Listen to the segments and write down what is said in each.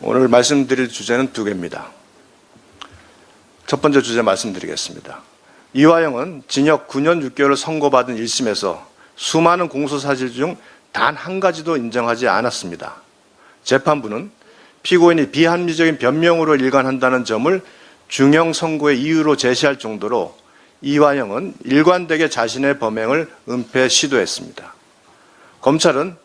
오늘 말씀드릴 주제는 두 개입니다. 첫 번째 주제 말씀드리겠습니다. 이화영은 징역 9년 6개월을 선고받은 1심에서 수많은 공소사실 중 단 한 가지도 인정하지 않았습니다. 재판부는 피고인이 비합리적인 변명으로 일관한다는 점을 중형 선고의 이유로 제시할 정도로 이화영은 일관되게 자신의 범행을 은폐 시도했습니다. 검찰은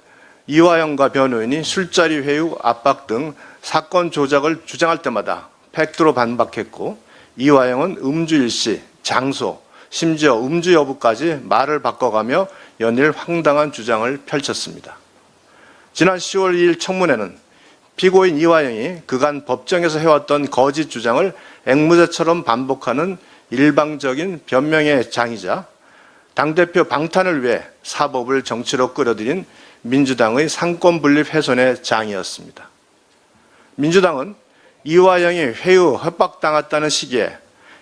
이화영과 변호인이 술자리 회유, 압박 등 사건 조작을 주장할 때마다 팩트로 반박했고, 이화영은 음주 일시, 장소, 심지어 음주 여부까지 말을 바꿔가며 연일 황당한 주장을 펼쳤습니다. 지난 10월 2일 청문회는 피고인 이화영이 그간 법정에서 해왔던 거짓 주장을 앵무새처럼 반복하는 일방적인 변명의 장이자 당대표 방탄을 위해 사법을 정치로 끌어들인 민주당의 상권 분립 훼손의 장이었습니다. 민주당은 이화영이 회유, 협박당했다는 시기에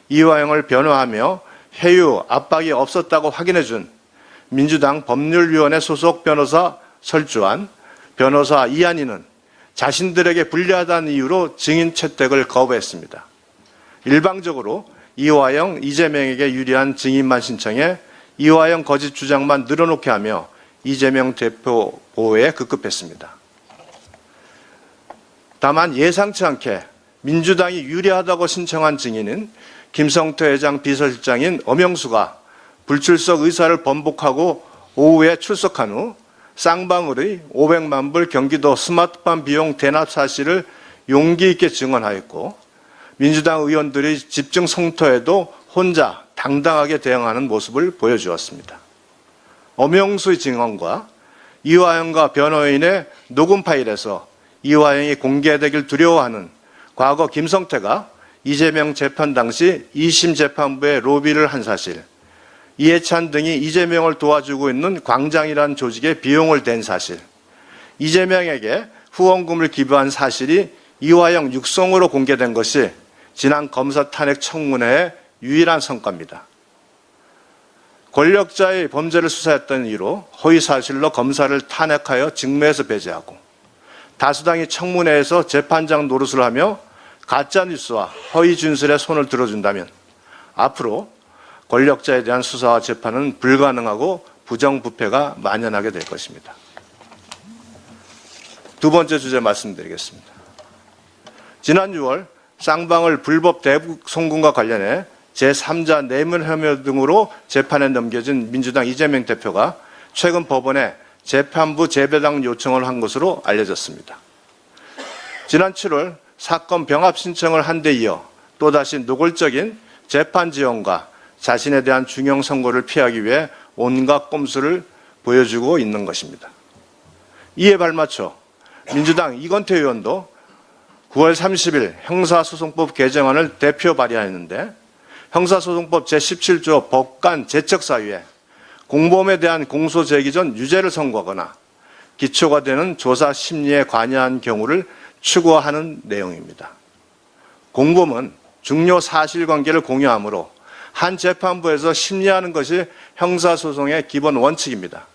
이화영을 변호하며 회유, 압박이 없었다고 확인해준 민주당 법률위원회 소속 변호사 설주환, 변호사 이한희는 자신들에게 불리하다는 이유로 증인 채택을 거부했습니다. 일방적으로 이화영, 이재명에게 유리한 증인만 신청해 이화영 거짓 주장만 늘어놓게 하며 이재명 대표 보호에 급급했습니다. 다만 예상치 않게 민주당이 유리하다고 신청한 증인은 김성태 회장 비서실장인 엄영수가 불출석 의사를 번복하고 오후에 출석한 후 쌍방울의 500만 불 경기도 스마트팜 비용 대납 사실을 용기 있게 증언하였고, 민주당 의원들이 집중 성토에도 혼자 당당하게 대응하는 모습을 보여주었습니다. 엄영수의 증언과 이화영과 변호인의 녹음 파일에서 이화영이 공개되길 두려워하는 과거 김성태가 이재명 재판 당시 2심 재판부에 로비를 한 사실, 이해찬 등이 이재명을 도와주고 있는 광장이라는 조직에 비용을 댄 사실, 이재명에게 후원금을 기부한 사실이 이화영 육성으로 공개된 것이 지난 검사 탄핵 청문회의 유일한 성과입니다. 권력자의 범죄를 수사했던 이유로 허위사실로 검사를 탄핵하여 직무에서 배제하고, 다수당이 청문회에서 재판장 노릇을 하며 가짜뉴스와 허위 진술에 손을 들어준다면 앞으로 권력자에 대한 수사와 재판은 불가능하고 부정부패가 만연하게 될 것입니다. 두 번째 주제 말씀드리겠습니다. 지난 6월 쌍방울 불법 대북 송금과 관련해 제3자 뇌물 혐의 등으로 재판에 넘겨진 민주당 이재명 대표가 최근 법원에 재판부 재배당 요청을 한 것으로 알려졌습니다. 지난 7월 사건 병합 신청을 한 데 이어 또다시 노골적인 재판 지원과 자신에 대한 중형 선고를 피하기 위해 온갖 꼼수를 보여주고 있는 것입니다. 이에 발맞춰 민주당 이건태 의원도 9월 30일 형사소송법 개정안을 대표 발의하였는데, 형사소송법 제17조 법관 제척사유에 공범에 대한 공소 제기 전 유죄를 선고하거나 기초가 되는 조사 심리에 관여한 경우를 추구하는 내용입니다. 공범은 중요 사실관계를 공유하므로 한 재판부에서 심리하는 것이 형사소송의 기본 원칙입니다.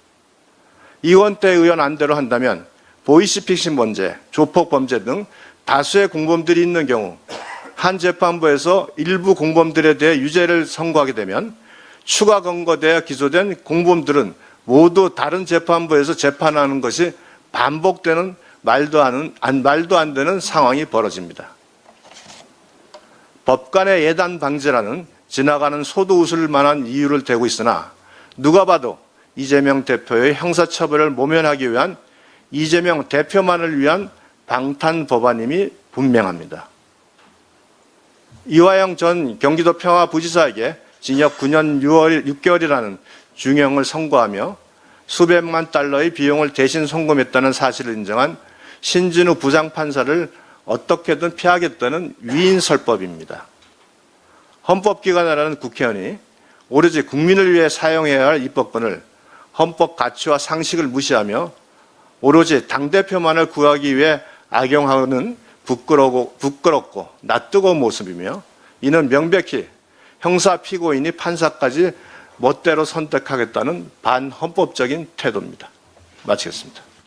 이건태 의원 안대로 한다면 보이스피싱 범죄, 조폭 범죄 등 다수의 공범들이 있는 경우 한 재판부에서 일부 공범들에 대해 유죄를 선고하게 되면 추가 검거되어 기소된 공범들은 모두 다른 재판부에서 재판하는 것이 반복되는 말도 안 되는 상황이 벌어집니다. 법관의 예단 방지라는 지나가는 소도 웃을 만한 이유를 대고 있으나 누가 봐도 이재명 대표의 형사처벌을 모면하기 위한 이재명 대표만을 위한 방탄 법안임이 분명합니다. 이화영 전 경기도 평화부지사에게 징역 9년 6개월이라는 중형을 선고하며 수백만 달러의 비용을 대신 송금했다는 사실을 인정한 신진우 부장판사를 어떻게든 피하겠다는 위인설법입니다. 헌법기관이라는 국회의원이 오로지 국민을 위해 사용해야 할 입법권을 헌법 가치와 상식을 무시하며 오로지 당대표만을 구하기 위해 악용하는 부끄럽고 낯뜨거운 모습이며, 이는 명백히 형사 피고인이 판사까지 멋대로 선택하겠다는 반헌법적인 태도입니다. 마치겠습니다.